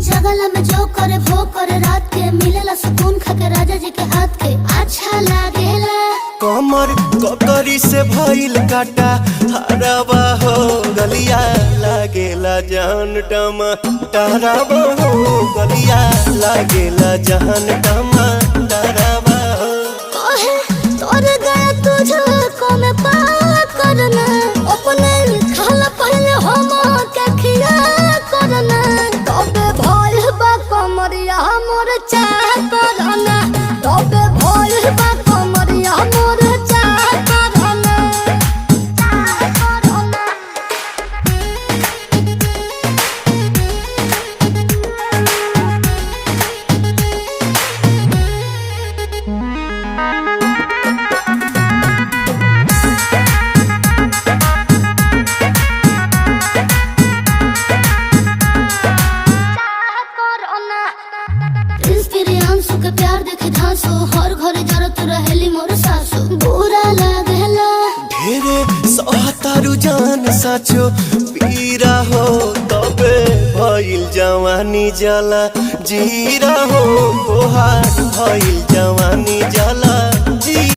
जगला में जो करे वो करे रात के मिलेला सुकून खाके राजा जी के हाथ के अच्छा लागेला। कमर ककरी से भइल काटा हराबा हो गलिया लागेला जान टमाटराबा हो गलिया लागेला जान टमाटराबा हो। कहे तोर गया तुझको मैं पार करना अपने खाला पहले हम के खिया करना तबे भइल बा कमरिया मोर चाह करना तबे भइल बा कमरिया मोर चाह करना चाह करना। प्रियांशु के प्यार देखे धांसो हर घरे जरत रहेली मोर सासु बुरा लागेला। ढेरे सहतारू जान साचो पीरा हो तबे भइल जवानी जला जीरा हो तोहार भइल जवानी जला